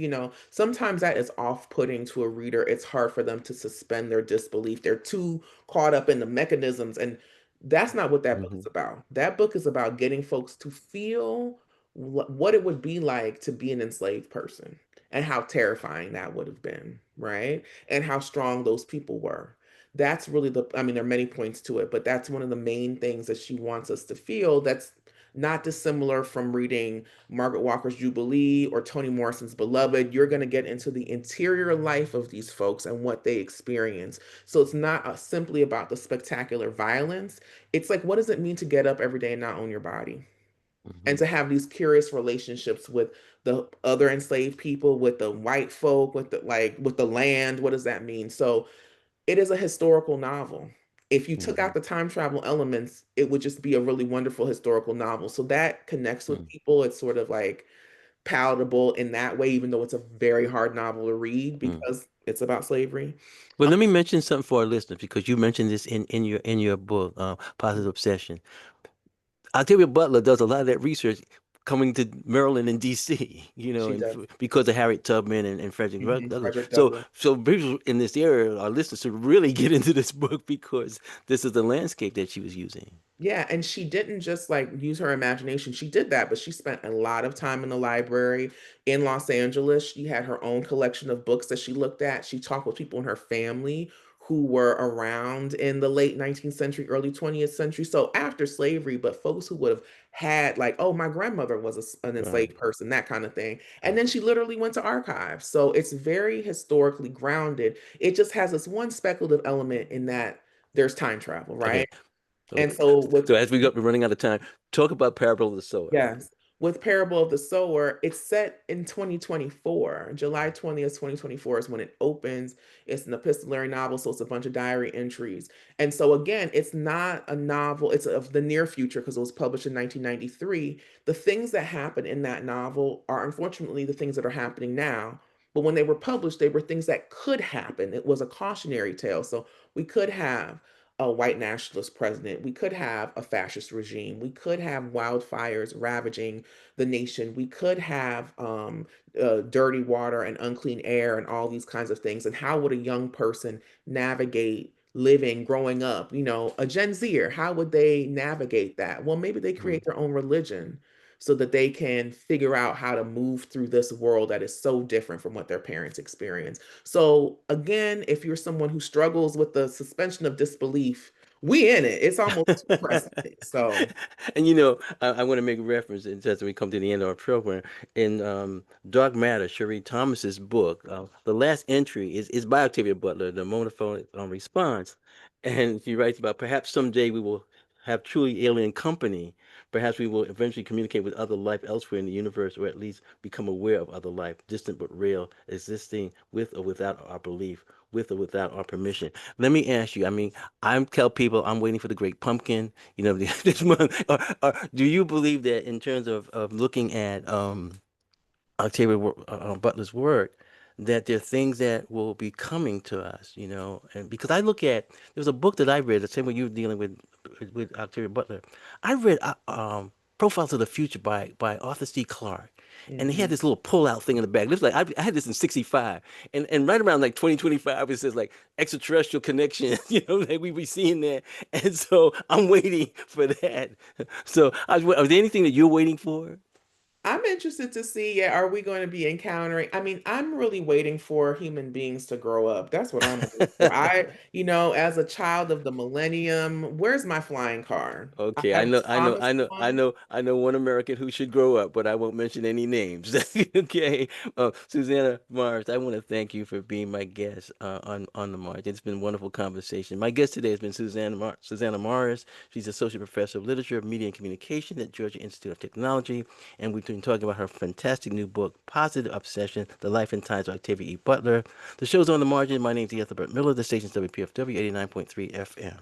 sometimes that is off putting to a reader. It's hard for them to suspend their disbelief. They're too caught up in the mechanisms. And that's not what that book Hmm. is about. That book is about getting folks to feel what it would be like to be an enslaved person and how terrifying that would have been, right? And how strong those people were. That's really I mean, there are many points to it, but that's one of the main things that she wants us to feel. That's not dissimilar from reading Margaret Walker's Jubilee or Toni Morrison's Beloved. You're going to get into the interior life of these folks and what they experience. So it's not simply about the spectacular violence. It's like, what does it mean to get up every day and not own your body? And Hmm. to have these curious relationships with the other enslaved people, with the white folk, with the land. What does that mean? So it is a historical novel. If you took Hmm. out the time travel elements, it would just be a really wonderful historical novel. So that connects with people. It's sort of like palatable in that way, even though it's a very hard novel to read Hmm. because it's about slavery. Well, let me mention something for our listeners because you mentioned this in your book, Positive Obsession. Octavia Butler does a lot of that research coming to Maryland and D.C., She and does. because of Harriet Tubman and Frederick Douglass. Frederick So, Douglass. people in this area, our listeners should really get into this book because this is the landscape that she was using. Yeah, and she didn't just like use her imagination. She did that, but she spent a lot of time in the library in Los Angeles. She had her own collection of books that she looked at. She talked with people in her family who were around in the late 19th century, early 20th century. So after slavery, but folks who would have had like, oh, my grandmother was an Right. enslaved person, that kind of thing. And Right. then she literally went to archives. So it's very historically grounded. It just has this one speculative element in that there's time travel, Okay. right? So, And so with so as we're running out of time, talk about Parable of the Sower. Yes. With Parable of the Sower, it's set in 2024. July 20th, 2024 is when it opens. It's an epistolary novel, so it's a bunch of diary entries. And so again, it's not a novel, it's of the near future because it was published in 1993. The things that happen in that novel are unfortunately the things that are happening now. But when they were published, they were things that could happen. It was a cautionary tale. So we could have a white nationalist president. We could have a fascist regime. We could have wildfires ravaging the nation. We could have dirty water and unclean air and all these kinds of things. And how would a young person navigate living, growing up? A Gen Zer, how would they navigate that? Well, maybe they Mhm. create their own religion so that they can figure out how to move through this world that is so different from what their parents experience. So again, if you're someone who struggles with the suspension of disbelief, we in it. It's almost too present. So And I want to make a reference as we come to the end of our program. In Dark Matter, Cherie Thomas's book, the last entry is by Octavia Butler, the monophonic response. And she writes about perhaps someday we will have truly alien company. Perhaps we will eventually communicate with other life elsewhere in the universe, or at least become aware of other life, distant but real, existing with or without our belief, with or without our permission. Let me ask you, I mean, I tell people I'm waiting for the great pumpkin, this month. Or do you believe that in terms of looking at Butler's work, that there are things that will be coming to us, and because I look at, there was a book that I read, the same way you were dealing with Octavia Butler. I read Profiles of the Future by Arthur C. Clarke. And he had mhm. this little pull-out thing in the back. It looks like I had this in '65, and right around like 2025, it says like extraterrestrial connection, that we be seeing that, and so I'm waiting for that. So, are there anything that you're waiting for? I'm interested to see, yeah, are we going to be encountering? I mean, I'm really waiting for human beings to grow up. That's what I'm waiting for. As a child of the millennium, where's my flying car? I Okay, have promised one. I know one American who should grow up, but I won't mention any names. Okay, Susanna Mars, I want to thank you for being my guest on the March. It's been a wonderful conversation. My guest today has been Susanna Mars. She's associate professor of literature, media, and communication at Georgia Institute of Technology, and we've been talking about her fantastic new book, Positive Obsession: The Life and Times of Octavia E. Butler. The show's On the Margin. My name's Ethelbert Miller. The station's WPFW 89.3 FM.